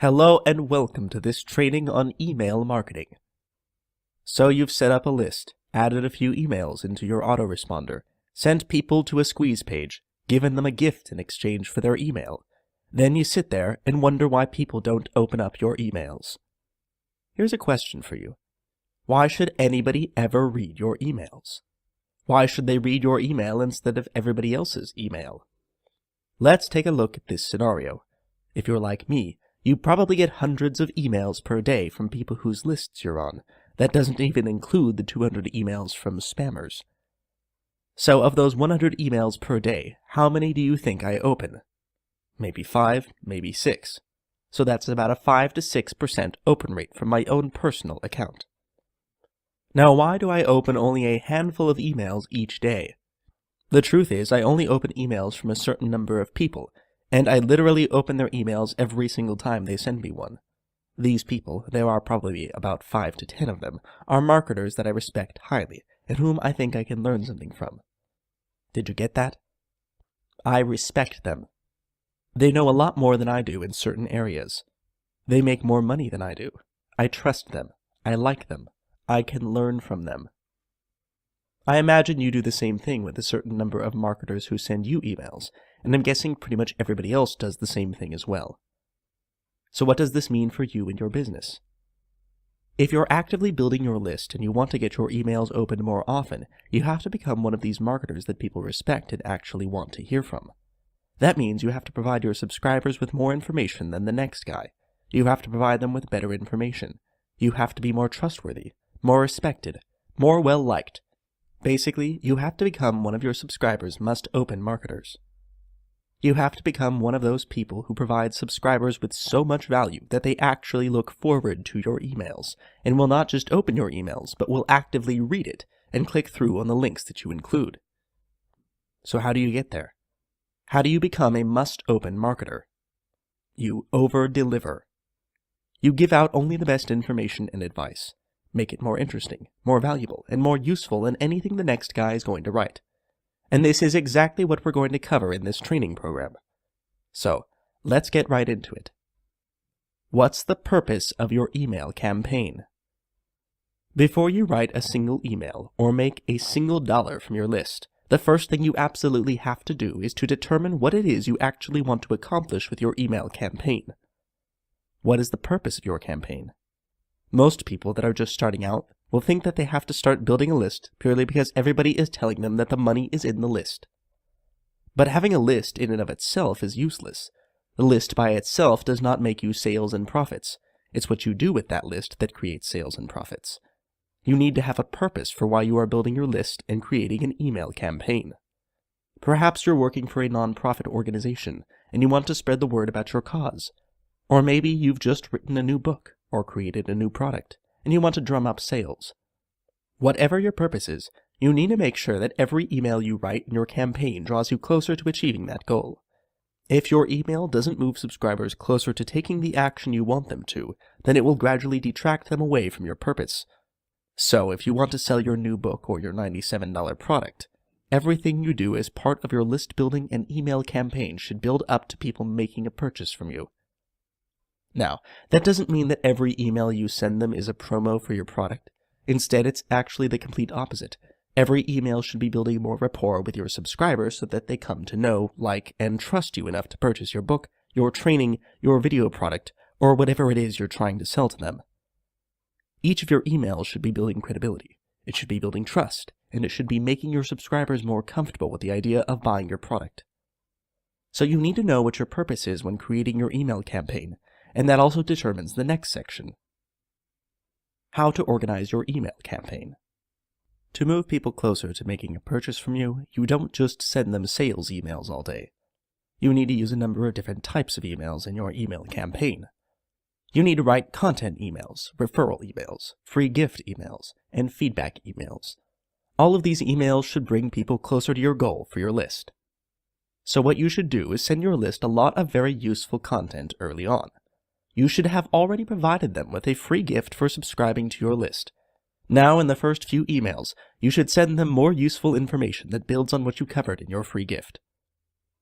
Hello and welcome to this training on email marketing. So you've set up a list, added a few emails into your autoresponder, sent people to a squeeze page, given them a gift in exchange for their email. Then you sit there and wonder why people don't open up your emails. Here's a question for you. Why should anybody ever read your emails? Why should they read your email instead of everybody else's email? Let's take a look at this scenario. If you're like me, you probably get hundreds of emails per day from people whose lists you're on. That doesn't even include the 200 emails from spammers. So of those 100 emails per day, how many do you think I open? Maybe 5, maybe 6. So that's about a 5 to 6% open rate from my own personal account. Now, why do I open only a handful of emails each day? The truth is, I only open emails from a certain number of people, and I literally open their emails every single time they send me one. These people, there are probably about 5 to 10 of them, are marketers that I respect highly, and whom I think I can learn something from. Did you get that? I respect them. They know a lot more than I do in certain areas. They make more money than I do. I trust them. I like them. I can learn from them. I imagine you do the same thing with a certain number of marketers who send you emails, and I'm guessing pretty much everybody else does the same thing as well. So what does this mean for you and your business? If you're actively building your list and you want to get your emails opened more often, you have to become one of these marketers that people respect and actually want to hear from. That means you have to provide your subscribers with more information than the next guy. You have to provide them with better information. You have to be more trustworthy, more respected, more well-liked. Basically, you have to become one of your subscribers' must-open marketers. You have to become one of those people who provide subscribers with so much value that they actually look forward to your emails, and will not just open your emails, but will actively read it and click through on the links that you include. So how do you get there? How do you become a must-open marketer? You over-deliver. You give out only the best information and advice. Make it more interesting, more valuable, and more useful than anything the next guy is going to write. And this is exactly what we're going to cover in this training program. So, let's get right into it. What's the purpose of your email campaign? Before you write a single email or make a single dollar from your list, the first thing you absolutely have to do is to determine what it is you actually want to accomplish with your email campaign. What is the purpose of your campaign? Most people that are just starting out will think that they have to start building a list purely because everybody is telling them that the money is in the list. But having a list in and of itself is useless. The list by itself does not make you sales and profits. It's what you do with that list that creates sales and profits. You need to have a purpose for why you are building your list and creating an email campaign. Perhaps you're working for a nonprofit organization and you want to spread the word about your cause. Or maybe you've just written a new book or created a new product, and you want to drum up sales. Whatever your purpose is, you need to make sure that every email you write in your campaign draws you closer to achieving that goal. If your email doesn't move subscribers closer to taking the action you want them to, then it will gradually detract them away from your purpose. So if you want to sell your new book or your $97 product, everything you do as part of your list building and email campaign should build up to people making a purchase from you. Now, that doesn't mean that every email you send them is a promo for your product. Instead, it's actually the complete opposite. Every email should be building more rapport with your subscribers so that they come to know, like, and trust you enough to purchase your book, your training, your video product, or whatever it is you're trying to sell to them. Each of your emails should be building credibility. It should be building trust, and it should be making your subscribers more comfortable with the idea of buying your product. So you need to know what your purpose is when creating your email campaign, and that also determines the next section. How to organize your email campaign. To move people closer to making a purchase from you, you don't just send them sales emails all day. You need to use a number of different types of emails in your email campaign. You need to write content emails, referral emails, free gift emails, and feedback emails. All of these emails should bring people closer to your goal for your list. So what you should do is send your list a lot of very useful content early on. You should have already provided them with a free gift for subscribing to your list. Now, in the first few emails, you should send them more useful information that builds on what you covered in your free gift.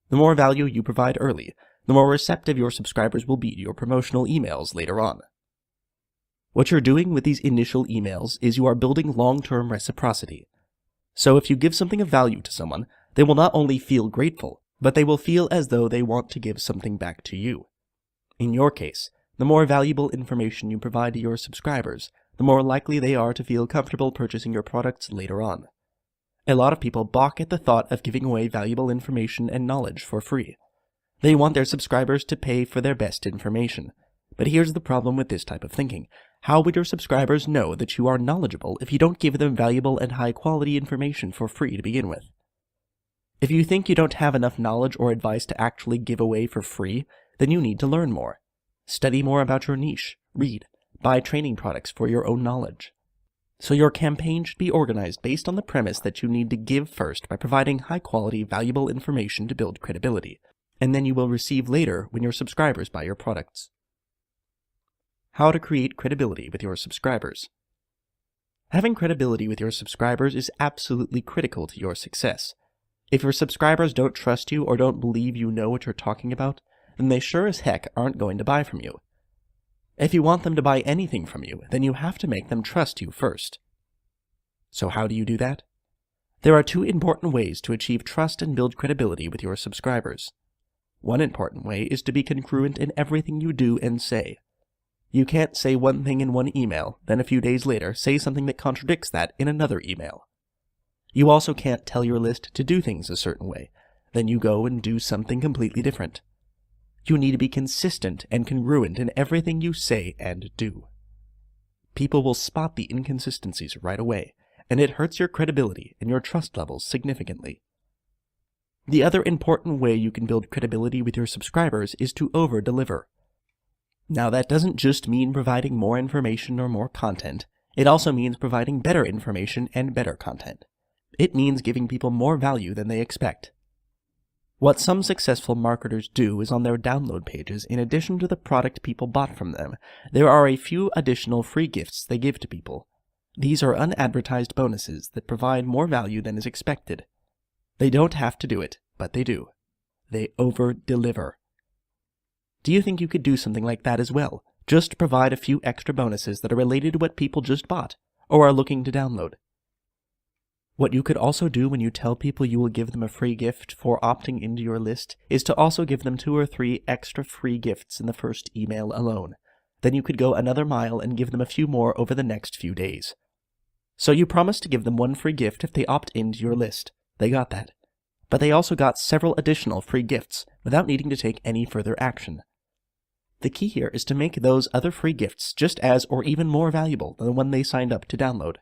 The more value you provide early, the more receptive your subscribers will be to your promotional emails later on. What you're doing with these initial emails is you are building long-term reciprocity. So if you give something of value to someone, they will not only feel grateful, but they will feel as though they want to give something back to you. In your case, the more valuable information you provide to your subscribers, the more likely they are to feel comfortable purchasing your products later on. A lot of people balk at the thought of giving away valuable information and knowledge for free. They want their subscribers to pay for their best information. But here's the problem with this type of thinking. How would your subscribers know that you are knowledgeable if you don't give them valuable and high-quality information for free to begin with? If you think you don't have enough knowledge or advice to actually give away for free, then you need to learn more. Study more about your niche, read, buy training products for your own knowledge. So your campaign should be organized based on the premise that you need to give first by providing high-quality, valuable information to build credibility, and then you will receive later when your subscribers buy your products. How to create credibility with your subscribers. Having credibility with your subscribers is absolutely critical to your success. If your subscribers don't trust you or don't believe you know what you're talking about, then they sure as heck aren't going to buy from you. If you want them to buy anything from you, then you have to make them trust you first. So how do you do that? There are two important ways to achieve trust and build credibility with your subscribers. One important way is to be congruent in everything you do and say. You can't say one thing in one email, then a few days later say something that contradicts that in another email. You also can't tell your list to do things a certain way, then you go and do something completely different. You need to be consistent and congruent in everything you say and do. People will spot the inconsistencies right away, and it hurts your credibility and your trust levels significantly. The other important way you can build credibility with your subscribers is to over-deliver. Now that doesn't just mean providing more information or more content, it also means providing better information and better content. It means giving people more value than they expect. What some successful marketers do is on their download pages, in addition to the product people bought from them, there are a few additional free gifts they give to people. These are unadvertised bonuses that provide more value than is expected. They don't have to do it, but they do. They over-deliver. Do you think you could do something like that as well? Just provide a few extra bonuses that are related to what people just bought, or are looking to download. What you could also do when you tell people you will give them a free gift for opting into your list is to also give them 2 or 3 extra free gifts in the first email alone. Then you could go another mile and give them a few more over the next few days. So you promise to give them 1 free gift if they opt into your list. They got that. But they also got several additional free gifts without needing to take any further action. The key here is to make those other free gifts just as or even more valuable than the one they signed up to download.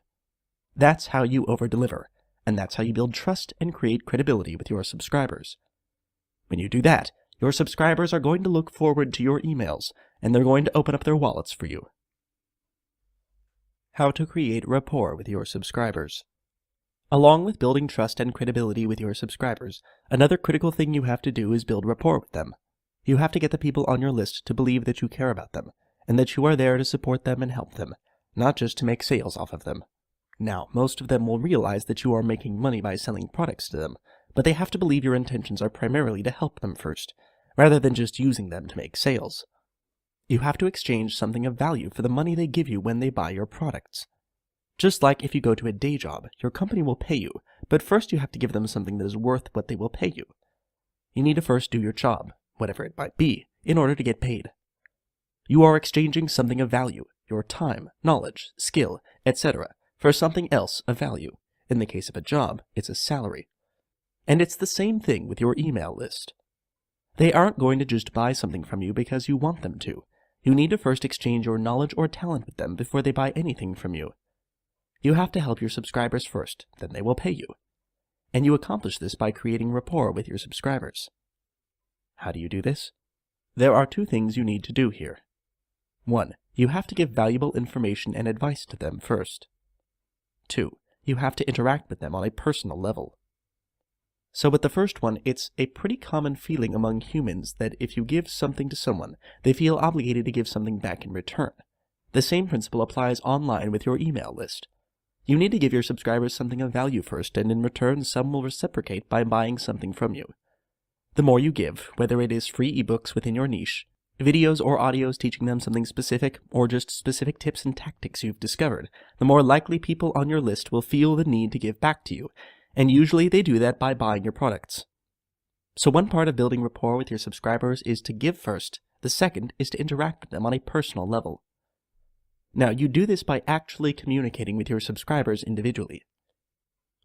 That's how you over-deliver, and that's how you build trust and create credibility with your subscribers. When you do that, your subscribers are going to look forward to your emails, and they're going to open up their wallets for you. How to create rapport with your subscribers. Along with building trust and credibility with your subscribers, another critical thing you have to do is build rapport with them. You have to get the people on your list to believe that you care about them, and that you are there to support them and help them, not just to make sales off of them. Now, most of them will realize that you are making money by selling products to them, but they have to believe your intentions are primarily to help them first, rather than just using them to make sales. You have to exchange something of value for the money they give you when they buy your products. Just like if you go to a day job, your company will pay you, but first you have to give them something that is worth what they will pay you. You need to first do your job, whatever it might be, in order to get paid. You are exchanging something of value, your time, knowledge, skill, etc., for something else of value. In the case of a job, it's a salary. And it's the same thing with your email list. They aren't going to just buy something from you because you want them to. You need to first exchange your knowledge or talent with them before they buy anything from you. You have to help your subscribers first, then they will pay you. And you accomplish this by creating rapport with your subscribers. How do you do this? There are 2 things you need to do here. 1. You have to give valuable information and advice to them first. 2. You have to interact with them on a personal level. So with the first one, it's a pretty common feeling among humans that if you give something to someone, they feel obligated to give something back in return. The same principle applies online with your email list. You need to give your subscribers something of value first, and in return some will reciprocate by buying something from you. The more you give, whether it is free ebooks within your niche, videos or audios teaching them something specific, or just specific tips and tactics you've discovered, the more likely people on your list will feel the need to give back to you, and usually they do that by buying your products. So one part of building rapport with your subscribers is to give first. The second is to interact with them on a personal level. Now, you do this by actually communicating with your subscribers individually.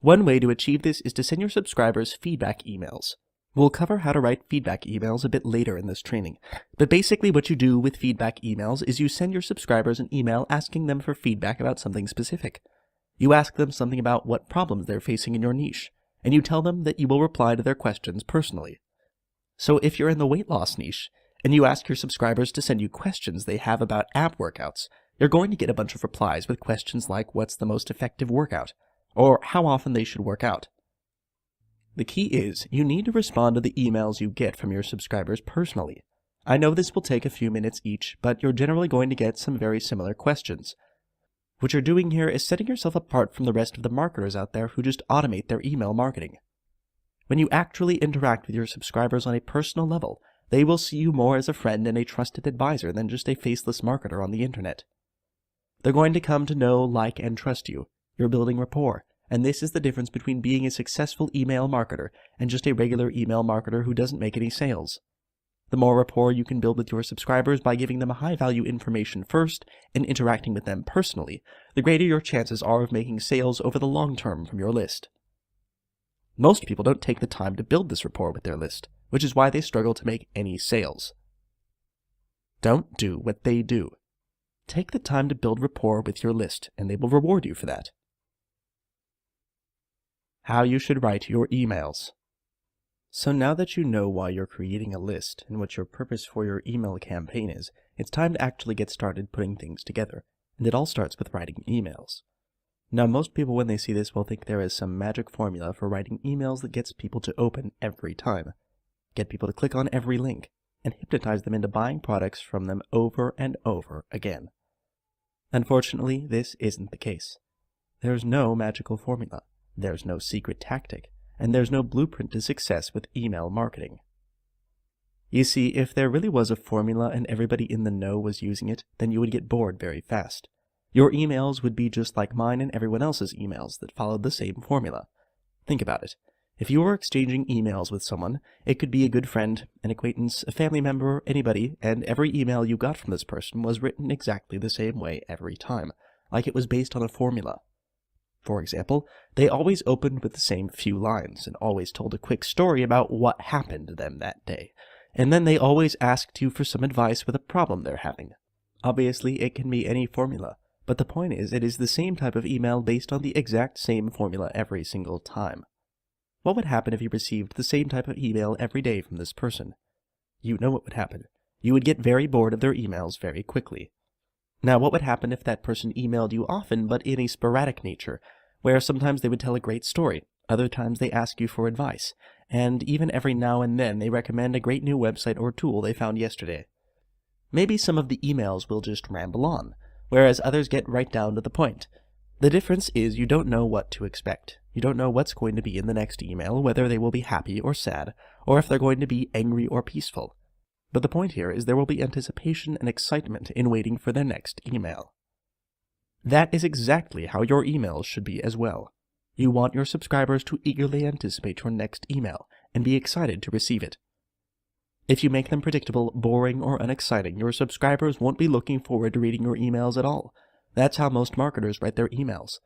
One way to achieve this is to send your subscribers feedback emails. We'll cover how to write feedback emails a bit later in this training, but basically what you do with feedback emails is you send your subscribers an email asking them for feedback about something specific. You ask them something about what problems they're facing in your niche, and you tell them that you will reply to their questions personally. So if you're in the weight loss niche, and you ask your subscribers to send you questions they have about ab workouts, you're going to get a bunch of replies with questions like what's the most effective workout, or how often they should work out. The key is, you need to respond to the emails you get from your subscribers personally. I know this will take a few minutes each, but you're generally going to get some very similar questions. What you're doing here is setting yourself apart from the rest of the marketers out there who just automate their email marketing. When you actually interact with your subscribers on a personal level, they will see you more as a friend and a trusted advisor than just a faceless marketer on the internet. They're going to come to know, like, and trust you. You're building rapport. And this is the difference between being a successful email marketer and just a regular email marketer who doesn't make any sales. The more rapport you can build with your subscribers by giving them high-value information first and interacting with them personally, the greater your chances are of making sales over the long term from your list. Most people don't take the time to build this rapport with their list, which is why they struggle to make any sales. Don't do what they do. Take the time to build rapport with your list, and they will reward you for that. How you should write your emails. So now that you know why you're creating a list and what your purpose for your email campaign is, it's time to actually get started putting things together, and it all starts with writing emails. Now most people when they see this will think there is some magic formula for writing emails that gets people to open every time, get people to click on every link, and hypnotize them into buying products from them over and over again. Unfortunately, this isn't the case. There's no magical formula. There's no secret tactic, and there's no blueprint to success with email marketing. You see, if there really was a formula and everybody in the know was using it, then you would get bored very fast. Your emails would be just like mine and everyone else's emails that followed the same formula. Think about it. If you were exchanging emails with someone, it could be a good friend, an acquaintance, a family member, anybody, and every email you got from this person was written exactly the same way every time, like it was based on a formula. For example, they always opened with the same few lines and always told a quick story about what happened to them that day, and then they always asked you for some advice with a problem they're having. Obviously, it can be any formula, but the point is it is the same type of email based on the exact same formula every single time. What would happen if you received the same type of email every day from this person? You know what would happen. You would get very bored of their emails very quickly. Now, what would happen if that person emailed you often, but in a sporadic nature, where sometimes they would tell a great story, other times they ask you for advice, and even every now and then they recommend a great new website or tool they found yesterday? Maybe some of the emails will just ramble on, whereas others get right down to the point. The difference is you don't know what to expect. You don't know what's going to be in the next email, whether they will be happy or sad, or if they're going to be angry or peaceful. But the point here is there will be anticipation and excitement in waiting for their next email. That is exactly how your emails should be as well. You want your subscribers to eagerly anticipate your next email and be excited to receive it. If you make them predictable, boring, or unexciting, your subscribers won't be looking forward to reading your emails at all. That's how most marketers write their emails.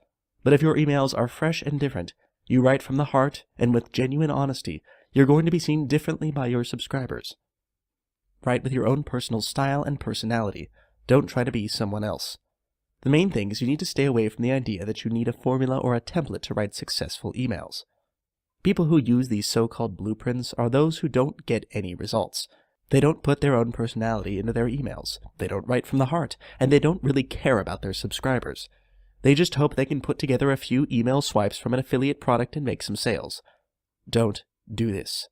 But if your emails are fresh and different, you write from the heart and with genuine honesty, you're going to be seen differently by your subscribers. Write with your own personal style and personality. Don't try to be someone else. The main thing is you need to stay away from the idea that you need a formula or a template to write successful emails. People who use these so-called blueprints are those who don't get any results. They don't put their own personality into their emails, they don't write from the heart, and they don't really care about their subscribers. They just hope they can put together a few email swipes from an affiliate product and make some sales. Don't do this.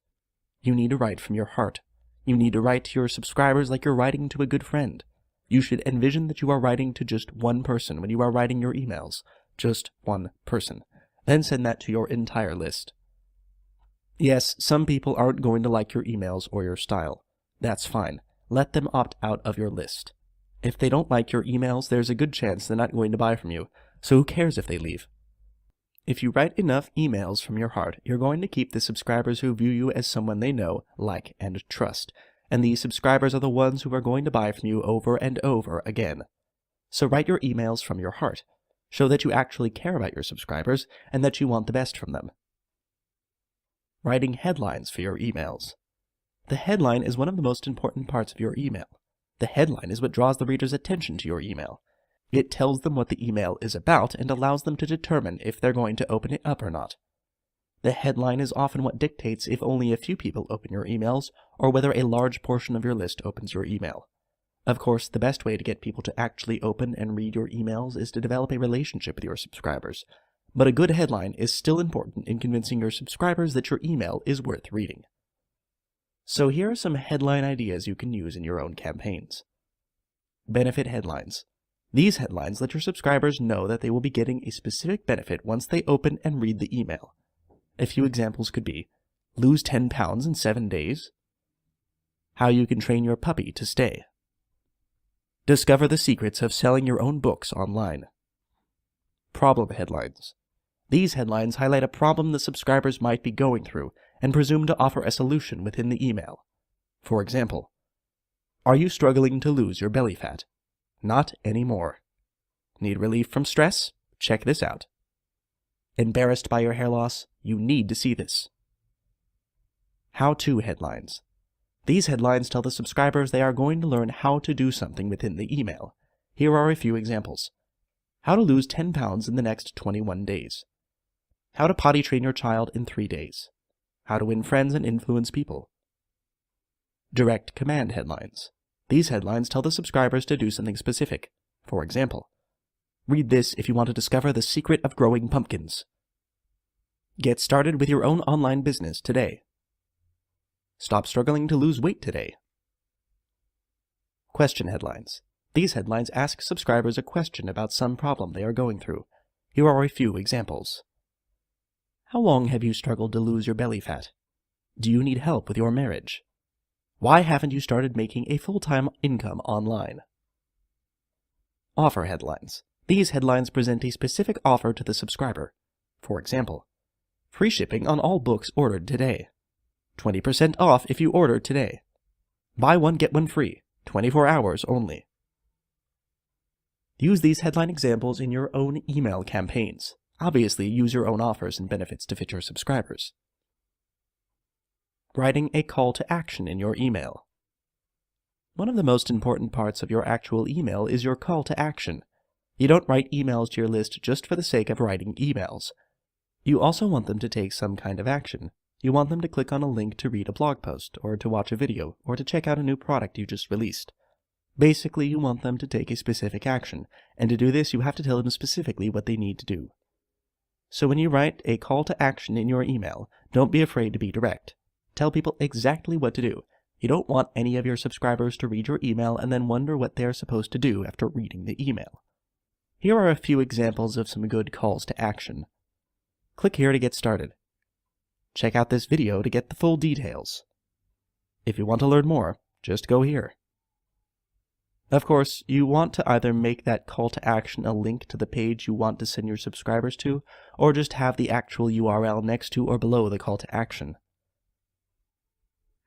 You need to write from your heart. You need to write to your subscribers like you're writing to a good friend. You should envision that you are writing to just one person when you are writing your emails. Just one person. Then send that to your entire list. Yes, some people aren't going to like your emails or your style. That's fine. Let them opt out of your list. If they don't like your emails, there's a good chance they're not going to buy from you, so who cares if they leave? If you write enough emails from your heart, you're going to keep the subscribers who view you as someone they know, like, and trust, and these subscribers are the ones who are going to buy from you over and over again. So write your emails from your heart. Show that you actually care about your subscribers and that you want the best from them. Writing headlines for your emails. The headline is one of the most important parts of your email. The headline is what draws the reader's attention to your email. It tells them what the email is about and allows them to determine if they're going to open it up or not. The headline is often what dictates if only a few people open your emails or whether a large portion of your list opens your email. Of course, the best way to get people to actually open and read your emails is to develop a relationship with your subscribers. But a good headline is still important in convincing your subscribers that your email is worth reading. So here are some headline ideas you can use in your own campaigns. Benefit headlines. These headlines let your subscribers know that they will be getting a specific benefit once they open and read the email. A few examples could be, lose 10 pounds in 7 days, how you can train your puppy to stay, discover the secrets of selling your own books online. Problem headlines. These headlines highlight a problem the subscribers might be going through and presume to offer a solution within the email. For example, are you struggling to lose your belly fat? Not anymore. Need relief from stress? Check this out. Embarrassed by your hair loss? You need to see this. How-to headlines. These headlines tell the subscribers they are going to learn how to do something within the email. Here are a few examples. How to lose 10 pounds in the next 21 days. How to potty train your child in 3 days. How to win friends and influence people. Direct command headlines. These headlines tell the subscribers to do something specific. For example, read this if you want to discover the secret of growing pumpkins. Get started with your own online business today. Stop struggling to lose weight today. Question headlines. These headlines ask subscribers a question about some problem they are going through. Here are a few examples. How long have you struggled to lose your belly fat? Do you need help with your marriage? Why haven't you started making a full-time income online? Offer headlines. These headlines present a specific offer to the subscriber. For example, free shipping on all books ordered today. 20% off if you order today. Buy one, get one free. 24 hours only. Use these headline examples in your own email campaigns. Obviously, use your own offers and benefits to fit your subscribers. Writing a call to action in your email. One of the most important parts of your actual email is your call to action. You don't write emails to your list just for the sake of writing emails. You also want them to take some kind of action. You want them to click on a link to read a blog post, or to watch a video, or to check out a new product you just released. Basically, you want them to take a specific action, and to do this you have to tell them specifically what they need to do. So when you write a call to action in your email, don't be afraid to be direct. Tell people exactly what to do. You don't want any of your subscribers to read your email and then wonder what they're supposed to do after reading the email. Here are a few examples of some good calls to action. Click here to get started. Check out this video to get the full details. If you want to learn more, just go here. Of course, you want to either make that call to action a link to the page you want to send your subscribers to, or just have the actual URL next to or below the call to action.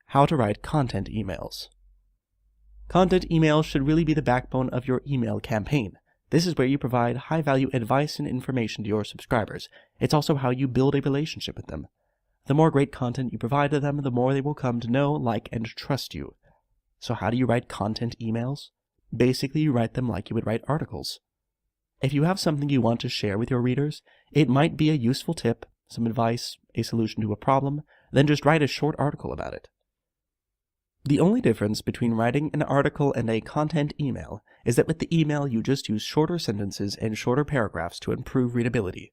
How to write content emails. Content emails should really be the backbone of your email campaign. This is where you provide high-value advice and information to your subscribers. It's also how you build a relationship with them. The more great content you provide to them, the more they will come to know, like, and trust you. So how do you write content emails? Basically, you write them like you would write articles. If you have something you want to share with your readers, it might be a useful tip, some advice, a solution to a problem, then just write a short article about it. The only difference between writing an article and a content email is that with the email you just use shorter sentences and shorter paragraphs to improve readability.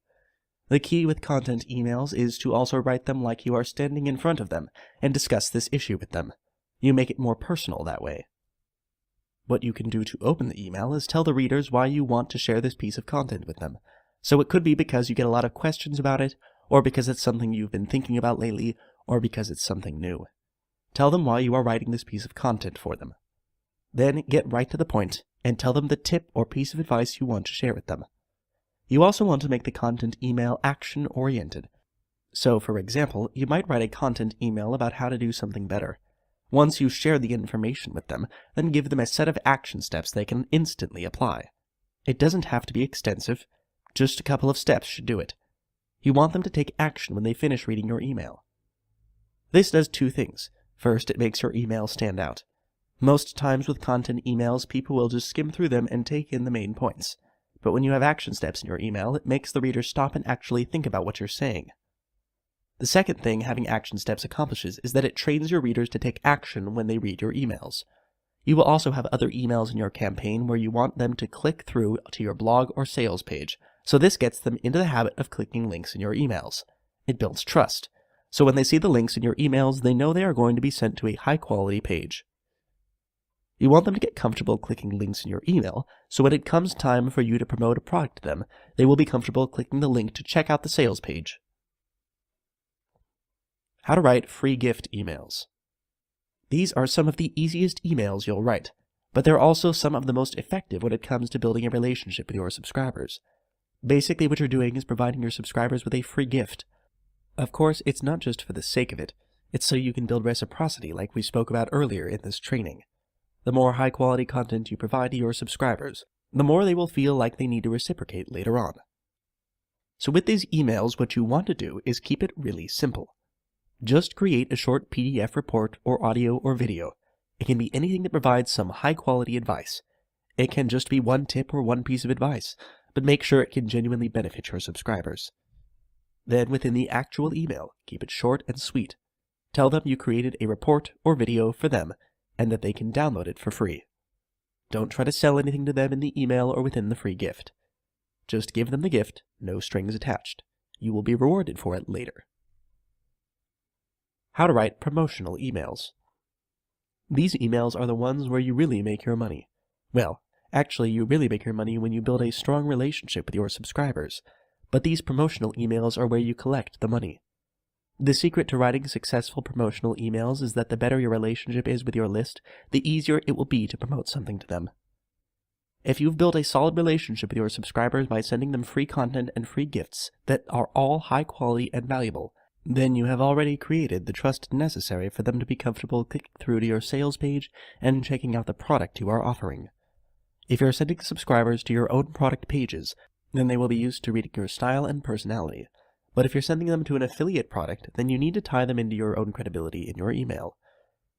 The key with content emails is to also write them like you are standing in front of them and discuss this issue with them. You make it more personal that way. What you can do to open the email is tell the readers why you want to share this piece of content with them. So it could be because you get a lot of questions about it, or because it's something you've been thinking about lately, or because it's something new. Tell them why you are writing this piece of content for them. Then get right to the point and tell them the tip or piece of advice you want to share with them. You also want to make the content email action-oriented. So, for example, you might write a content email about how to do something better. Once you share the information with them, then give them a set of action steps they can instantly apply. It doesn't have to be extensive, just a couple of steps should do it. You want them to take action when they finish reading your email. This does two things. First, it makes your email stand out. Most times with content emails, people will just skim through them and take in the main points. But when you have action steps in your email, it makes the reader stop and actually think about what you're saying. The second thing having action steps accomplishes is that it trains your readers to take action when they read your emails. You will also have other emails in your campaign where you want them to click through to your blog or sales page, so this gets them into the habit of clicking links in your emails. It builds trust. So when they see the links in your emails, they know they are going to be sent to a high-quality page. You want them to get comfortable clicking links in your email, so when it comes time for you to promote a product to them, they will be comfortable clicking the link to check out the sales page. How to write free gift emails. These are some of the easiest emails you'll write, but they're also some of the most effective when it comes to building a relationship with your subscribers. Basically, what you're doing is providing your subscribers with a free gift. Of course, it's not just for the sake of it. It's so you can build reciprocity like we spoke about earlier in this training. The more high-quality content you provide to your subscribers, the more they will feel like they need to reciprocate later on. So with these emails, what you want to do is keep it really simple. Just create a short PDF report or audio or video. It can be anything that provides some high-quality advice. It can just be one tip or one piece of advice, but make sure it can genuinely benefit your subscribers. Then within the actual email, keep it short and sweet. Tell them you created a report or video for them and that they can download it for free. Don't try to sell anything to them in the email or within the free gift. Just give them the gift, no strings attached. You will be rewarded for it later. How to write promotional emails. These emails are the ones where you really make your money. Well, actually you really make your money when you build a strong relationship with your subscribers, but these promotional emails are where you collect the money. The secret to writing successful promotional emails is that the better your relationship is with your list, the easier it will be to promote something to them. If you've built a solid relationship with your subscribers by sending them free content and free gifts that are all high quality and valuable, then you have already created the trust necessary for them to be comfortable clicking through to your sales page and checking out the product you are offering. If you're sending subscribers to your own product pages, then they will be used to reading your style and personality. But if you're sending them to an affiliate product, then you need to tie them into your own credibility in your email.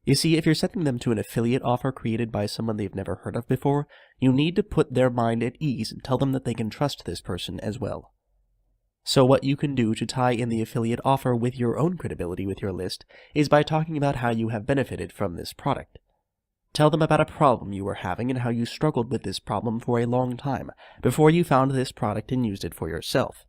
You see, if you're sending them to an affiliate offer created by someone they've never heard of before, you need to put their mind at ease and tell them that they can trust this person as well. So what you can do to tie in the affiliate offer with your own credibility with your list is by talking about how you have benefited from this product. Tell them about a problem you were having and how you struggled with this problem for a long time before you found this product and used it for yourself.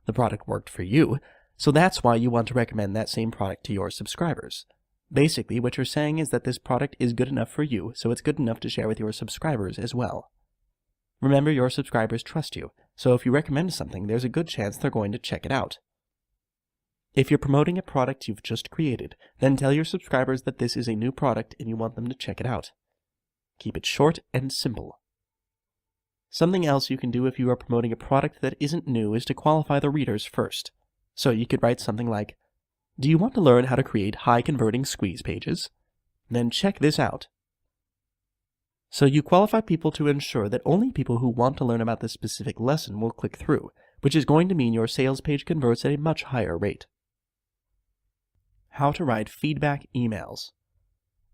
The product worked for you, so that's why you want to recommend that same product to your subscribers. Basically, what you're saying is that this product is good enough for you, so it's good enough to share with your subscribers as well. Remember, your subscribers trust you, so if you recommend something, there's a good chance they're going to check it out. If you're promoting a product you've just created, then tell your subscribers that this is a new product and you want them to check it out. Keep it short and simple. Something else you can do if you are promoting a product that isn't new is to qualify the readers first. So you could write something like, "Do you want to learn how to create high-converting squeeze pages? Then check this out." So you qualify people to ensure that only people who want to learn about this specific lesson will click through, which is going to mean your sales page converts at a much higher rate. How to write feedback emails.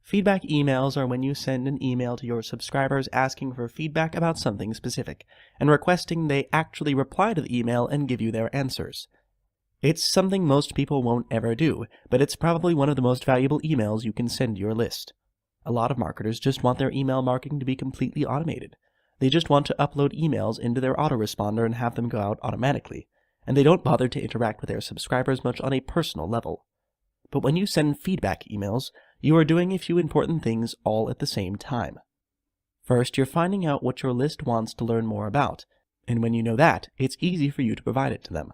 Feedback emails are when you send an email to your subscribers asking for feedback about something specific, and requesting they actually reply to the email and give you their answers. It's something most people won't ever do, but it's probably one of the most valuable emails you can send to your list. A lot of marketers just want their email marketing to be completely automated. They just want to upload emails into their autoresponder and have them go out automatically, and they don't bother to interact with their subscribers much on a personal level. But when you send feedback emails, you are doing a few important things all at the same time. First, you're finding out what your list wants to learn more about, and when you know that, it's easy for you to provide it to them.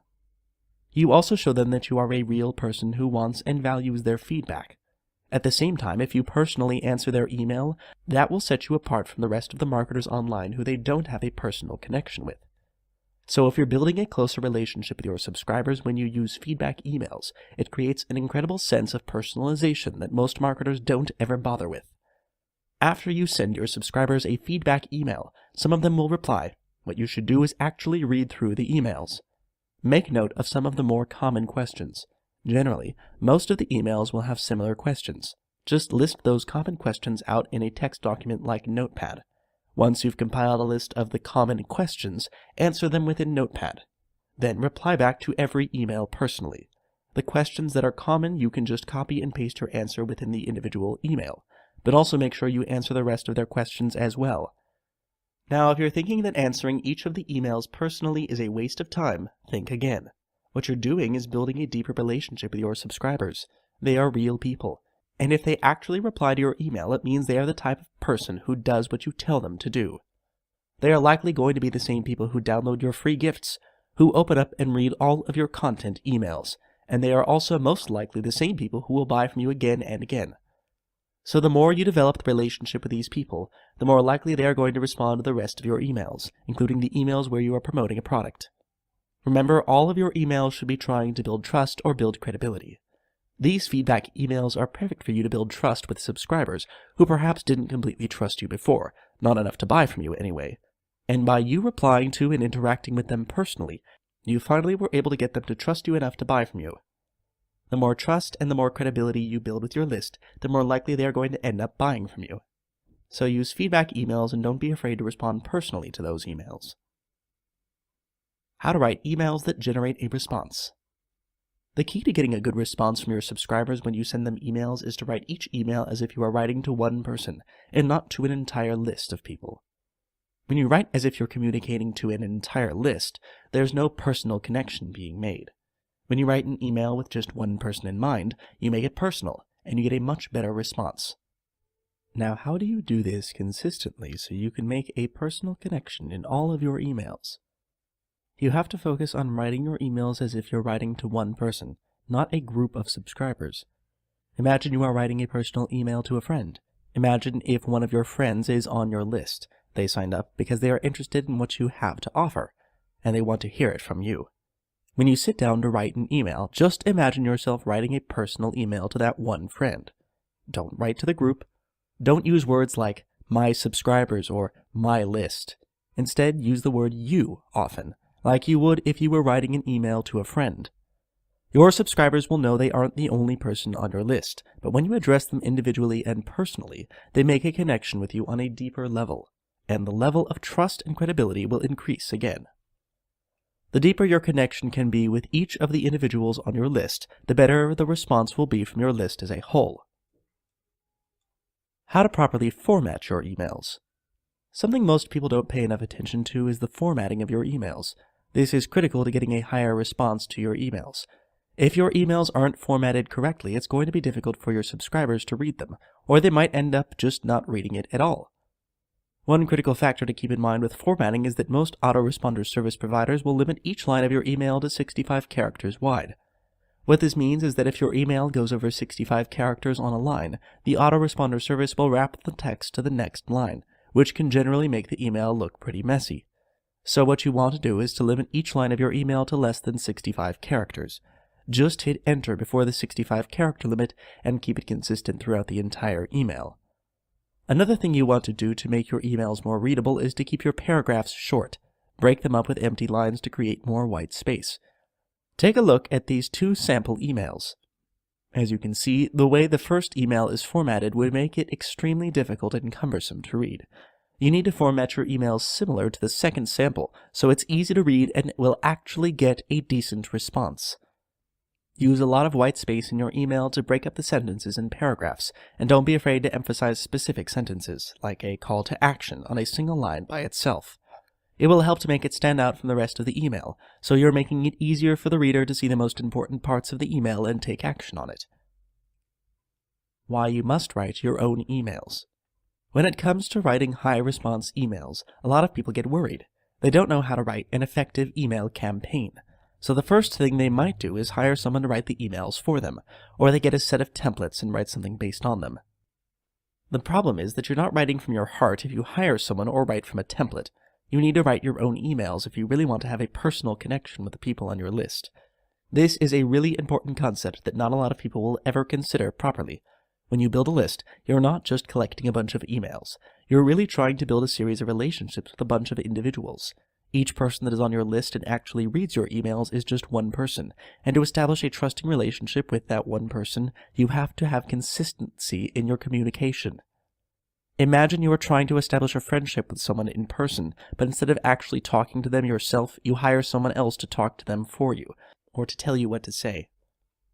You also show them that you are a real person who wants and values their feedback. At the same time, if you personally answer their email, that will set you apart from the rest of the marketers online who they don't have a personal connection with. So if you're building a closer relationship with your subscribers when you use feedback emails, it creates an incredible sense of personalization that most marketers don't ever bother with. After you send your subscribers a feedback email, some of them will reply. What you should do is actually read through the emails. Make note of some of the more common questions. Generally, most of the emails will have similar questions. Just list those common questions out in a text document like Notepad. Once you've compiled a list of the common questions, answer them within Notepad. Then reply back to every email personally. The questions that are common, you can just copy and paste your answer within the individual email, but also make sure you answer the rest of their questions as well. Now, if you're thinking that answering each of the emails personally is a waste of time, think again. What you're doing is building a deeper relationship with your subscribers. They are real people. And if they actually reply to your email, it means they are the type of person who does what you tell them to do. They are likely going to be the same people who download your free gifts, who open up and read all of your content emails, and they are also most likely the same people who will buy from you again and again. So the more you develop the relationship with these people, the more likely they are going to respond to the rest of your emails, including the emails where you are promoting a product. Remember, all of your emails should be trying to build trust or build credibility. These feedback emails are perfect for you to build trust with subscribers who perhaps didn't completely trust you before, not enough to buy from you anyway. And by you replying to and interacting with them personally, you finally were able to get them to trust you enough to buy from you. The more trust and the more credibility you build with your list, the more likely they are going to end up buying from you. So use feedback emails and don't be afraid to respond personally to those emails. How to write emails that generate a response. The key to getting a good response from your subscribers when you send them emails is to write each email as if you are writing to one person, and not to an entire list of people. When you write as if you're communicating to an entire list, there's no personal connection being made. When you write an email with just one person in mind, you make it personal, and you get a much better response. Now, how do you do this consistently so you can make a personal connection in all of your emails? You have to focus on writing your emails as if you're writing to one person, not a group of subscribers. Imagine you are writing a personal email to a friend. Imagine if one of your friends is on your list. They signed up because they are interested in what you have to offer, and they want to hear it from you. When you sit down to write an email, just imagine yourself writing a personal email to that one friend. Don't write to the group. Don't use words like my subscribers or my list. Instead, use the word you often, like you would if you were writing an email to a friend. Your subscribers will know they aren't the only person on your list, but when you address them individually and personally, they make a connection with you on a deeper level, and the level of trust and credibility will increase again. The deeper your connection can be with each of the individuals on your list, the better the response will be from your list as a whole. How to properly format your emails. Something most people don't pay enough attention to is the formatting of your emails. This is critical to getting a higher response to your emails. If your emails aren't formatted correctly, it's going to be difficult for your subscribers to read them, or they might end up just not reading it at all. One critical factor to keep in mind with formatting is that most autoresponder service providers will limit each line of your email to 65 characters wide. What this means is that if your email goes over 65 characters on a line, the autoresponder service will wrap the text to the next line, which can generally make the email look pretty messy. So what you want to do is to limit each line of your email to less than 65 characters. Just hit enter before the 65 character limit and keep it consistent throughout the entire email. Another thing you want to do to make your emails more readable is to keep your paragraphs short. Break them up with empty lines to create more white space. Take a look at these two sample emails. As you can see, the way the first email is formatted would make it extremely difficult and cumbersome to read. You need to format your emails similar to the second sample, so it's easy to read and will actually get a decent response. Use a lot of white space in your email to break up the sentences and paragraphs, and don't be afraid to emphasize specific sentences, like a call to action on a single line by itself. It will help to make it stand out from the rest of the email, so you're making it easier for the reader to see the most important parts of the email and take action on it. Why you must write your own emails. When it comes to writing high-response emails, a lot of people get worried. They don't know how to write an effective email campaign. So the first thing they might do is hire someone to write the emails for them, or they get a set of templates and write something based on them. The problem is that you're not writing from your heart if you hire someone or write from a template. You need to write your own emails if you really want to have a personal connection with the people on your list. This is a really important concept that not a lot of people will ever consider properly. When you build a list, you're not just collecting a bunch of emails. You're really trying to build a series of relationships with a bunch of individuals. Each person that is on your list and actually reads your emails is just one person, and to establish a trusting relationship with that one person, you have to have consistency in your communication. Imagine you are trying to establish a friendship with someone in person, but instead of actually talking to them yourself, you hire someone else to talk to them for you, or to tell you what to say.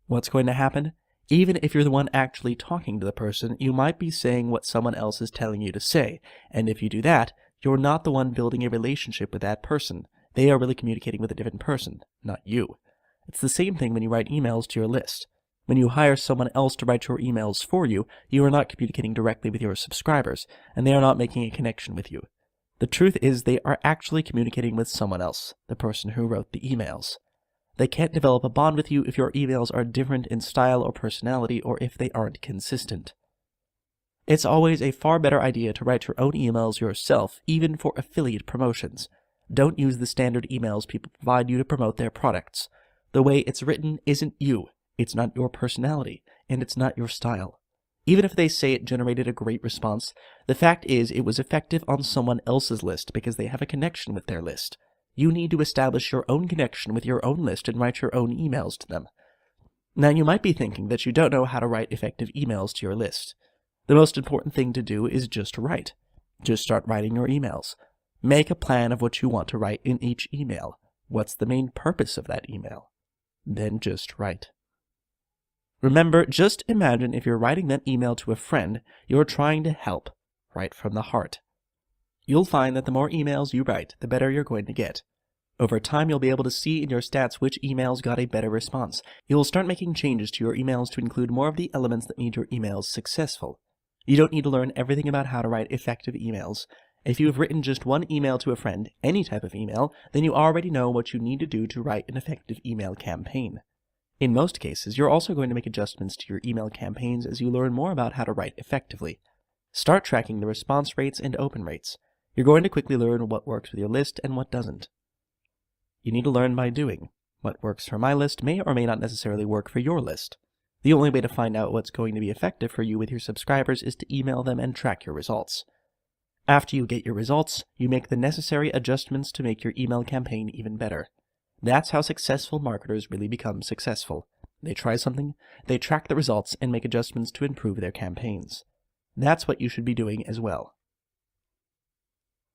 What's going to happen? Even if you're the one actually talking to the person, you might be saying what someone else is telling you to say, and if you do that, you're not the one building a relationship with that person. They are really communicating with a different person, not you. It's the same thing when you write emails to your list. When you hire someone else to write your emails for you, you are not communicating directly with your subscribers, and they are not making a connection with you. The truth is they are actually communicating with someone else, the person who wrote the emails. They can't develop a bond with you if your emails are different in style or personality, or if they aren't consistent. It's always a far better idea to write your own emails yourself, even for affiliate promotions. Don't use the standard emails people provide you to promote their products. The way it's written isn't you. It's not your personality, and it's not your style. Even if they say it generated a great response, the fact is it was effective on someone else's list because they have a connection with their list. You need to establish your own connection with your own list and write your own emails to them. Now you might be thinking that you don't know how to write effective emails to your list. The most important thing to do is just write. Just start writing your emails. Make a plan of what you want to write in each email. What's the main purpose of that email? Then just write. Remember, just imagine if you're writing that email to a friend, you're trying to help. Write from the heart. You'll find that the more emails you write, the better you're going to get. Over time, you'll be able to see in your stats which emails got a better response. You'll start making changes to your emails to include more of the elements that made your emails successful. You don't need to learn everything about how to write effective emails. If you have written just one email to a friend, any type of email, then you already know what you need to do to write an effective email campaign. In most cases, you're also going to make adjustments to your email campaigns as you learn more about how to write effectively. Start tracking the response rates and open rates. You're going to quickly learn what works with your list and what doesn't. You need to learn by doing. What works for my list may or may not necessarily work for your list. The only way to find out what's going to be effective for you with your subscribers is to email them and track your results. After you get your results, you make the necessary adjustments to make your email campaign even better. That's how successful marketers really become successful. They try something, they track the results, and make adjustments to improve their campaigns. That's what you should be doing as well.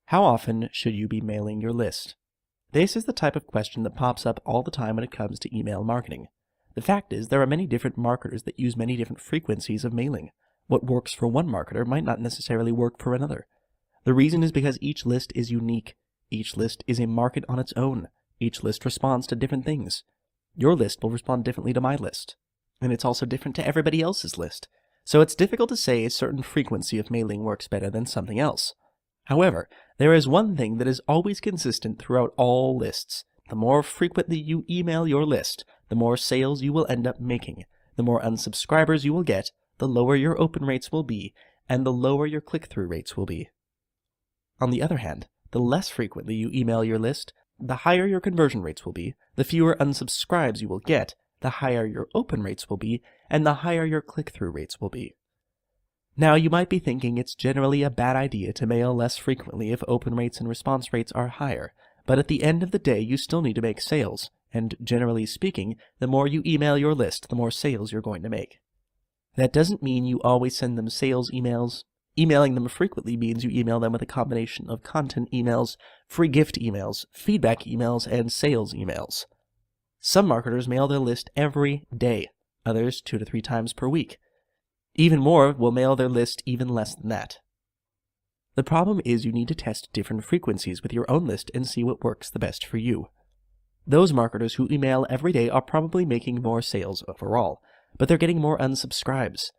How often should you be mailing your list? This is the type of question that pops up all the time when it comes to email marketing. The fact is, there are many different marketers that use many different frequencies of mailing. What works for one marketer might not necessarily work for another. The reason is because each list is unique. Each list is a market on its own. Each list responds to different things. Your list will respond differently to my list. And it's also different to everybody else's list. So it's difficult to say a certain frequency of mailing works better than something else. However, there is one thing that is always consistent throughout all lists. The more frequently you email your list, the more sales you will end up making. The more unsubscribers you will get, the lower your open rates will be, and the lower your click-through rates will be. On the other hand, the less frequently you email your list, the higher your conversion rates will be, the fewer unsubscribes you will get, the higher your open rates will be, and the higher your click-through rates will be. Now, you might be thinking it's generally a bad idea to mail less frequently if open rates and response rates are higher, but at the end of the day, you still need to make sales, and generally speaking, the more you email your list, the more sales you're going to make. That doesn't mean you always send them sales emails. Emailing them frequently means you email them with a combination of content emails, free gift emails, feedback emails, and sales emails. Some marketers mail their list every day, others 2 to 3 times per week. Even more will mail their list even less than that. The problem is you need to test different frequencies with your own list and see what works the best for you. Those marketers who email every day are probably making more sales overall, but they're getting more unsubscribes.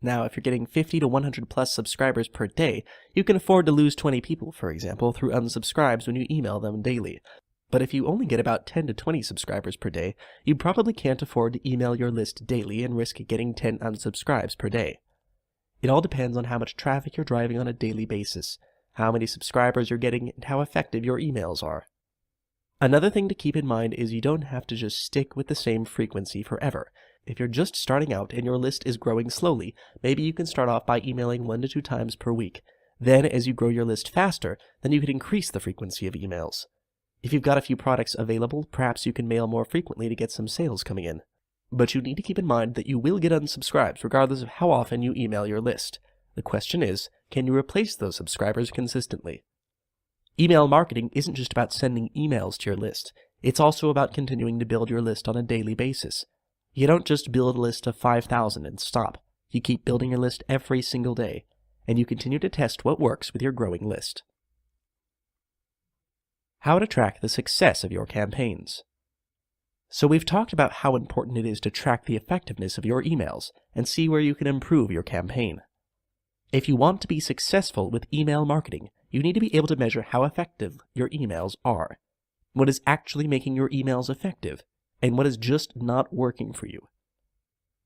Now, if you're getting 50 to 100 plus subscribers per day, you can afford to lose 20 people, for example, through unsubscribes when you email them daily. But if you only get about 10 to 20 subscribers per day, you probably can't afford to email your list daily and risk getting 10 unsubscribes per day. It all depends on how much traffic you're driving on a daily basis, how many subscribers you're getting, and how effective your emails are. Another thing to keep in mind is you don't have to just stick with the same frequency forever. If you're just starting out and your list is growing slowly, maybe you can start off by emailing 1 to 2 times per week. Then, as you grow your list faster, then you can increase the frequency of emails. If you've got a few products available, perhaps you can mail more frequently to get some sales coming in. But you need to keep in mind that you will get unsubscribes regardless of how often you email your list. The question is, can you replace those subscribers consistently? Email marketing isn't just about sending emails to your list. It's also about continuing to build your list on a daily basis. You don't just build a list of 5,000 and stop. You keep building your list every single day, and you continue to test what works with your growing list. How to track the success of your campaigns. So we've talked about how important it is to track the effectiveness of your emails and see where you can improve your campaign. If you want to be successful with email marketing, you need to be able to measure how effective your emails are, what is actually making your emails effective, and what is just not working for you.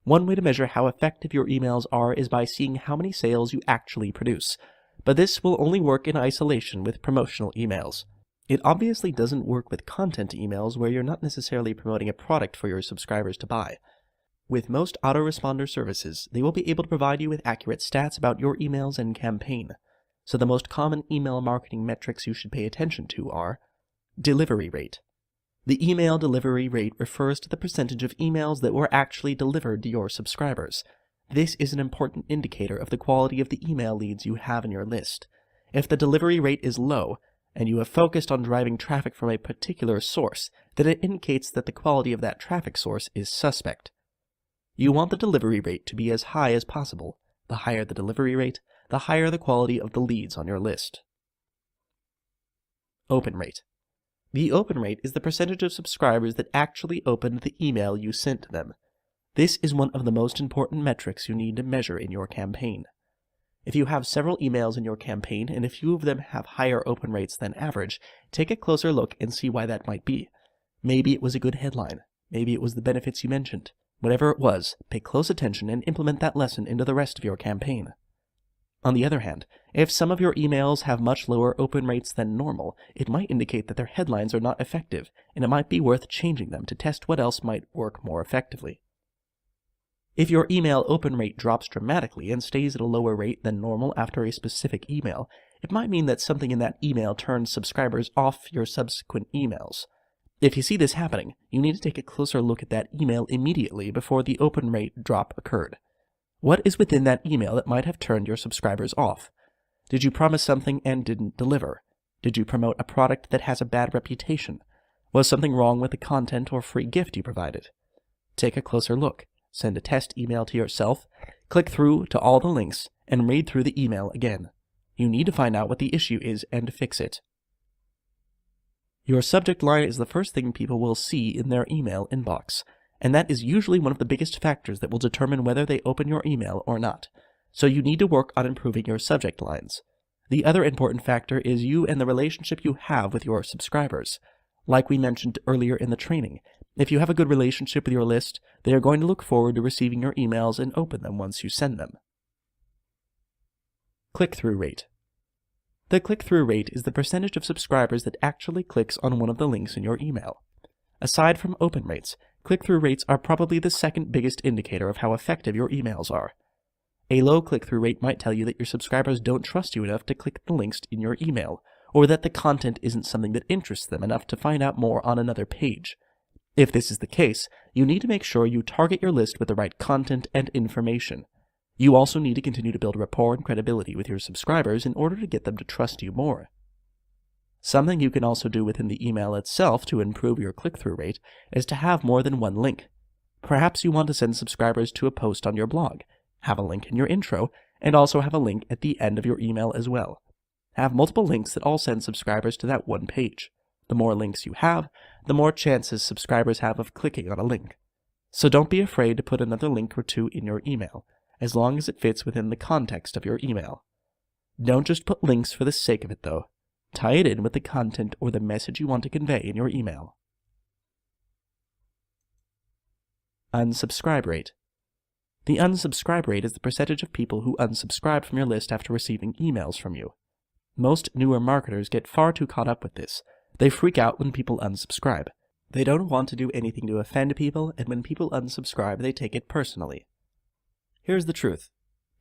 One way to measure how effective your emails are is by seeing how many sales you actually produce, but this will only work in isolation with promotional emails. It obviously doesn't work with content emails where you're not necessarily promoting a product for your subscribers to buy. With most autoresponder services, they will be able to provide you with accurate stats about your emails and campaign. So the most common email marketing metrics you should pay attention to are delivery rate. The email delivery rate refers to the percentage of emails that were actually delivered to your subscribers. This is an important indicator of the quality of the email leads you have in your list. If the delivery rate is low, and you have focused on driving traffic from a particular source, then it indicates that the quality of that traffic source is suspect. You want the delivery rate to be as high as possible. The higher the delivery rate, the higher the quality of the leads on your list. Open rate. The open rate is the percentage of subscribers that actually opened the email you sent to them. This is one of the most important metrics you need to measure in your campaign. If you have several emails in your campaign and a few of them have higher open rates than average, take a closer look and see why that might be. Maybe it was a good headline. Maybe it was the benefits you mentioned. Whatever it was, pay close attention and implement that lesson into the rest of your campaign. On the other hand, if some of your emails have much lower open rates than normal, it might indicate that their headlines are not effective, and it might be worth changing them to test what else might work more effectively. If your email open rate drops dramatically and stays at a lower rate than normal after a specific email, it might mean that something in that email turns subscribers off your subsequent emails. If you see this happening, you need to take a closer look at that email immediately before the open rate drop occurred. What is within that email that might have turned your subscribers off? Did you promise something and didn't deliver? Did you promote a product that has a bad reputation? Was something wrong with the content or free gift you provided? Take a closer look. Send a test email to yourself, click through to all the links, and read through the email again. You need to find out what the issue is and fix it. Your subject line is the first thing people will see in their email inbox, and that is usually one of the biggest factors that will determine whether they open your email or not. So you need to work on improving your subject lines. The other important factor is you and the relationship you have with your subscribers. Like we mentioned earlier in the training, if you have a good relationship with your list, they are going to look forward to receiving your emails and open them once you send them. Click-through rate. The click-through rate is the percentage of subscribers that actually clicks on one of the links in your email. Aside from open rates, click-through rates are probably the second biggest indicator of how effective your emails are. A low click-through rate might tell you that your subscribers don't trust you enough to click the links in your email, or that the content isn't something that interests them enough to find out more on another page. If this is the case, you need to make sure you target your list with the right content and information. You also need to continue to build rapport and credibility with your subscribers in order to get them to trust you more. Something you can also do within the email itself to improve your click-through rate is to have more than one link. Perhaps you want to send subscribers to a post on your blog, have a link in your intro, and also have a link at the end of your email as well. Have multiple links that all send subscribers to that one page. The more links you have, the more chances subscribers have of clicking on a link. So don't be afraid to put another link or two in your email, as long as it fits within the context of your email. Don't just put links for the sake of it though. Tie it in with the content or the message you want to convey in your email. Unsubscribe rate. The unsubscribe rate is the percentage of people who unsubscribe from your list after receiving emails from you. Most newer marketers get far too caught up with this. They freak out when people unsubscribe. They don't want to do anything to offend people, and when people unsubscribe, they take it personally. Here's the truth.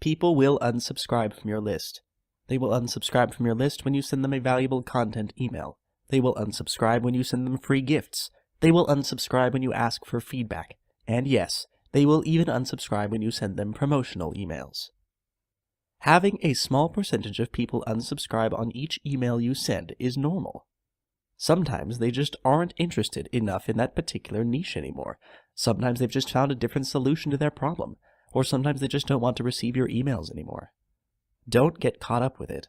People will unsubscribe from your list. They will unsubscribe from your list when you send them a valuable content email. They will unsubscribe when you send them free gifts. They will unsubscribe when you ask for feedback. And yes, they will even unsubscribe when you send them promotional emails. Having a small percentage of people unsubscribe on each email you send is normal. Sometimes they just aren't interested enough in that particular niche anymore. Sometimes they've just found a different solution to their problem. Or sometimes they just don't want to receive your emails anymore. Don't get caught up with it.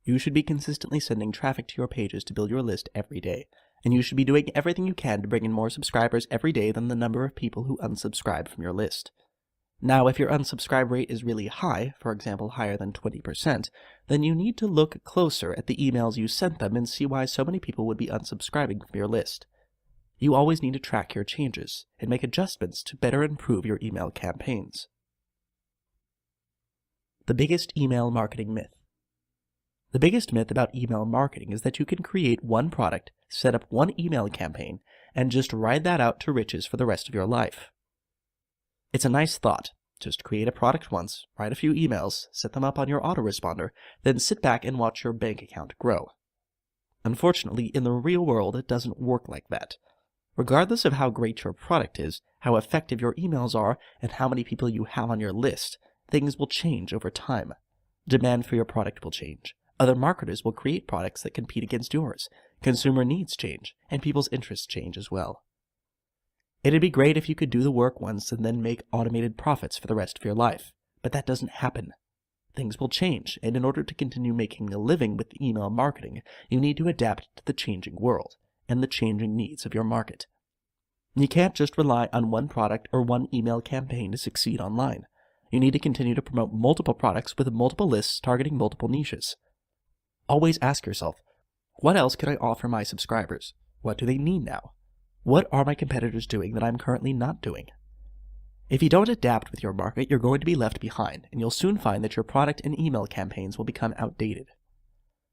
You should be consistently sending traffic to your pages to build your list every day, and you should be doing everything you can to bring in more subscribers every day than the number of people who unsubscribe from your list. Now, if your unsubscribe rate is really high, for example higher than 20%, then you need to look closer at the emails you sent them and see why so many people would be unsubscribing from your list. You always need to track your changes and make adjustments to better improve your email campaigns. The biggest email marketing myth. The biggest myth about email marketing is that you can create one product, set up one email campaign, and just ride that out to riches for the rest of your life. It's a nice thought. Just create a product once, write a few emails, set them up on your autoresponder, then sit back and watch your bank account grow. Unfortunately, in the real world, it doesn't work like that. Regardless of how great your product is, how effective your emails are, and how many people you have on your list, things will change over time. Demand for your product will change. Other marketers will create products that compete against yours. Consumer needs change, and people's interests change as well. It'd be great if you could do the work once and then make automated profits for the rest of your life, but that doesn't happen. Things will change, and in order to continue making a living with email marketing, you need to adapt to the changing world and the changing needs of your market. You can't just rely on one product or one email campaign to succeed online. You need to continue to promote multiple products with multiple lists targeting multiple niches. Always ask yourself, what else can I offer my subscribers? What do they need now? What are my competitors doing that I'm currently not doing? If you don't adapt with your market, you're going to be left behind, and you'll soon find that your product and email campaigns will become outdated.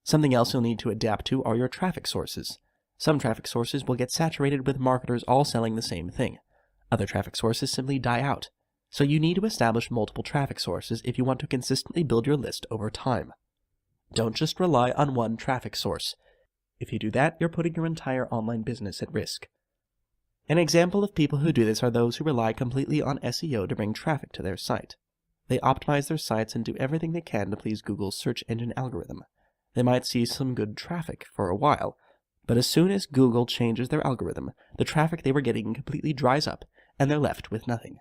Something else you'll need to adapt to are your traffic sources. Some traffic sources will get saturated with marketers all selling the same thing. Other traffic sources simply die out. So you need to establish multiple traffic sources if you want to consistently build your list over time. Don't just rely on one traffic source. If you do that, you're putting your entire online business at risk. An example of people who do this are those who rely completely on SEO to bring traffic to their site. They optimize their sites and do everything they can to please Google's search engine algorithm. They might see some good traffic for a while, but as soon as Google changes their algorithm, the traffic they were getting completely dries up, and they're left with nothing.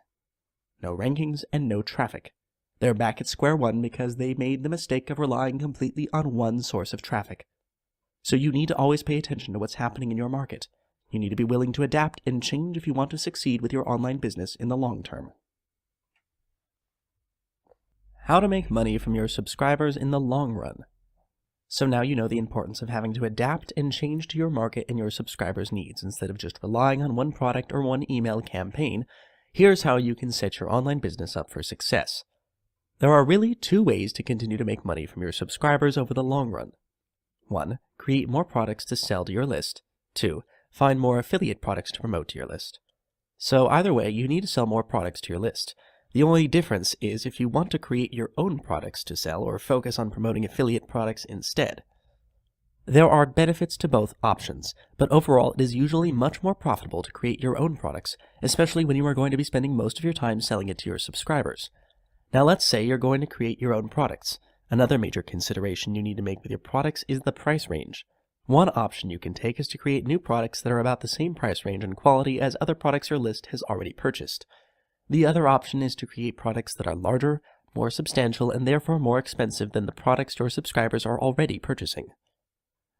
No rankings and no traffic. They're back at square one because they made the mistake of relying completely on one source of traffic. So you need to always pay attention to what's happening in your market. You need to be willing to adapt and change if you want to succeed with your online business in the long term. How to make money from your subscribers in the long run. So now you know the importance of having to adapt and change to your market and your subscribers' needs instead of just relying on one product or one email campaign. Here's how you can set your online business up for success. There are really two ways to continue to make money from your subscribers over the long run. 1. Create more products to sell to your list. 2. Find more affiliate products to promote to your list. So either way, you need to sell more products to your list. The only difference is if you want to create your own products to sell or focus on promoting affiliate products instead. There are benefits to both options, but overall it is usually much more profitable to create your own products, especially when you are going to be spending most of your time selling it to your subscribers. Now let's say you're going to create your own products. Another major consideration you need to make with your products is the price range. One option you can take is to create new products that are about the same price range and quality as other products your list has already purchased. The other option is to create products that are larger, more substantial, and therefore more expensive than the products your subscribers are already purchasing.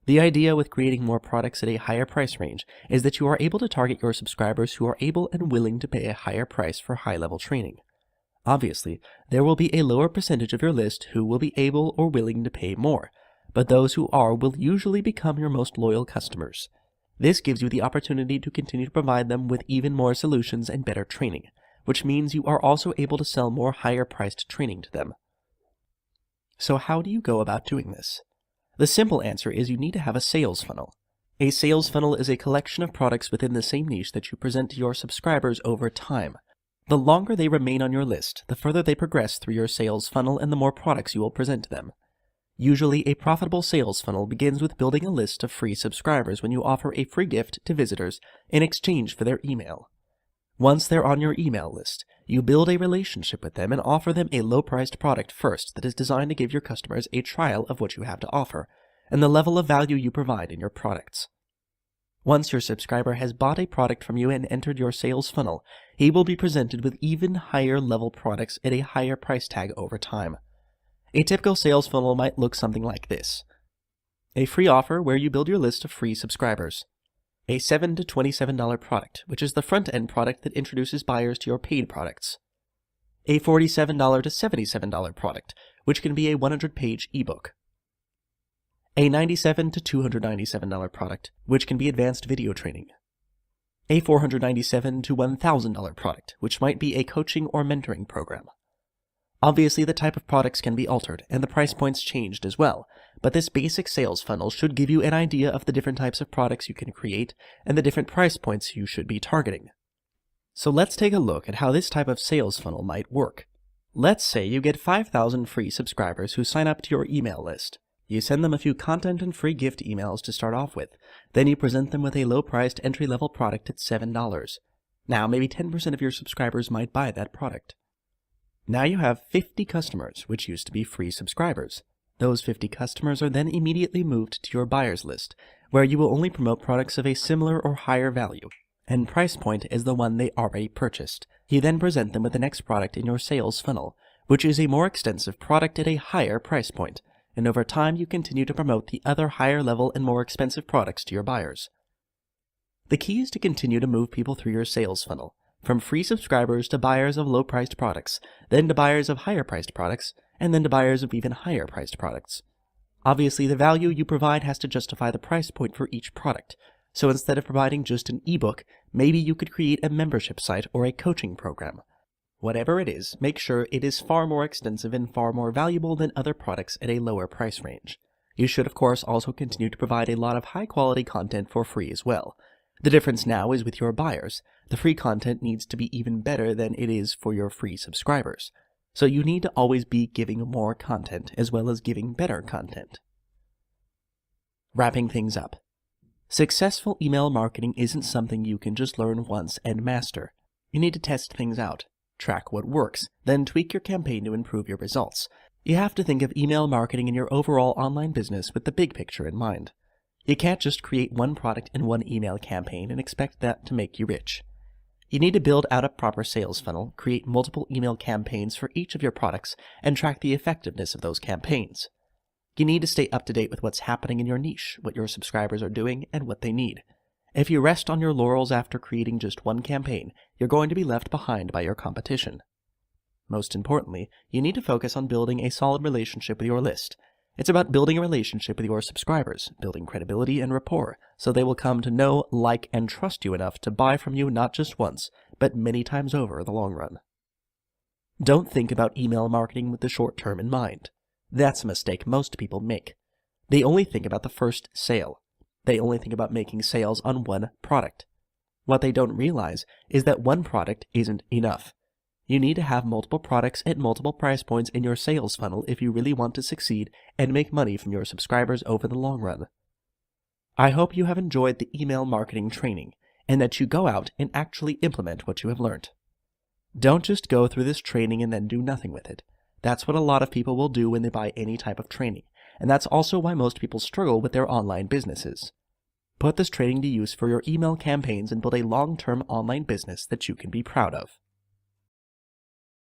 The idea with creating more products at a higher price range is that you are able to target your subscribers who are able and willing to pay a higher price for high-level training. Obviously, there will be a lower percentage of your list who will be able or willing to pay more, but those who are will usually become your most loyal customers. This gives you the opportunity to continue to provide them with even more solutions and better training, which means you are also able to sell more higher-priced training to them. So how do you go about doing this? The simple answer is you need to have a sales funnel. A sales funnel is a collection of products within the same niche that you present to your subscribers over time. The longer they remain on your list, the further they progress through your sales funnel and the more products you will present to them. Usually, a profitable sales funnel begins with building a list of free subscribers when you offer a free gift to visitors in exchange for their email. Once they're on your email list, you build a relationship with them and offer them a low-priced product first that is designed to give your customers a trial of what you have to offer and the level of value you provide in your products. Once your subscriber has bought a product from you and entered your sales funnel, he will be presented with even higher level products at a higher price tag over time. A typical sales funnel might look something like this. A free offer where you build your list of free subscribers. A $7 to $27 product, which is the front-end product that introduces buyers to your paid products. A $47 to $77 product, which can be a 100-page ebook. A $97 to $297 product, which can be advanced video training. A $497 to $1,000 product, which might be a coaching or mentoring program. Obviously, the type of products can be altered, and the price points changed as well, but this basic sales funnel should give you an idea of the different types of products you can create and the different price points you should be targeting. So let's take a look at how this type of sales funnel might work. Let's say you get 5,000 free subscribers who sign up to your email list. You send them a few content and free gift emails to start off with. Then you present them with a low-priced entry-level product at $7. Now, maybe 10% of your subscribers might buy that product. Now you have 50 customers, which used to be free subscribers. Those 50 customers are then immediately moved to your buyers list, where you will only promote products of a similar or higher value and price point as the one they already purchased. You then present them with the next product in your sales funnel, which is a more extensive product at a higher price point, and over time you continue to promote the other higher level and more expensive products to your buyers. The key is to continue to move people through your sales funnel, from free subscribers to buyers of low-priced products, then to buyers of higher-priced products, and then to buyers of even higher-priced products. Obviously, the value you provide has to justify the price point for each product, so instead of providing just an ebook, maybe you could create a membership site or a coaching program. Whatever it is, make sure it is far more extensive and far more valuable than other products at a lower price range. You should, of course, also continue to provide a lot of high-quality content for free as well. The difference now is with your buyers. The free content needs to be even better than it is for your free subscribers. So you need to always be giving more content as well as giving better content. Wrapping things up. Successful email marketing isn't something you can just learn once and master. You need to test things out, track what works, then tweak your campaign to improve your results. You have to think of email marketing in your overall online business with the big picture in mind. You can't just create one product and one email campaign and expect that to make you rich. You need to build out a proper sales funnel, create multiple email campaigns for each of your products, and track the effectiveness of those campaigns. You need to stay up to date with what's happening in your niche, what your subscribers are doing, and what they need. If you rest on your laurels after creating just one campaign, you're going to be left behind by your competition. Most importantly, you need to focus on building a solid relationship with your list. It's about building a relationship with your subscribers, building credibility and rapport, so they will come to know, like, and trust you enough to buy from you not just once, but many times over in the long run. Don't think about email marketing with the short term in mind. That's a mistake most people make. They only think about the first sale. They only think about making sales on one product. What they don't realize is that one product isn't enough. You need to have multiple products at multiple price points in your sales funnel if you really want to succeed and make money from your subscribers over the long run. I hope you have enjoyed the email marketing training and that you go out and actually implement what you have learned. Don't just go through this training and then do nothing with it. That's what a lot of people will do when they buy any type of training, and that's also why most people struggle with their online businesses. Put this training to use for your email campaigns and build a long-term online business that you can be proud of.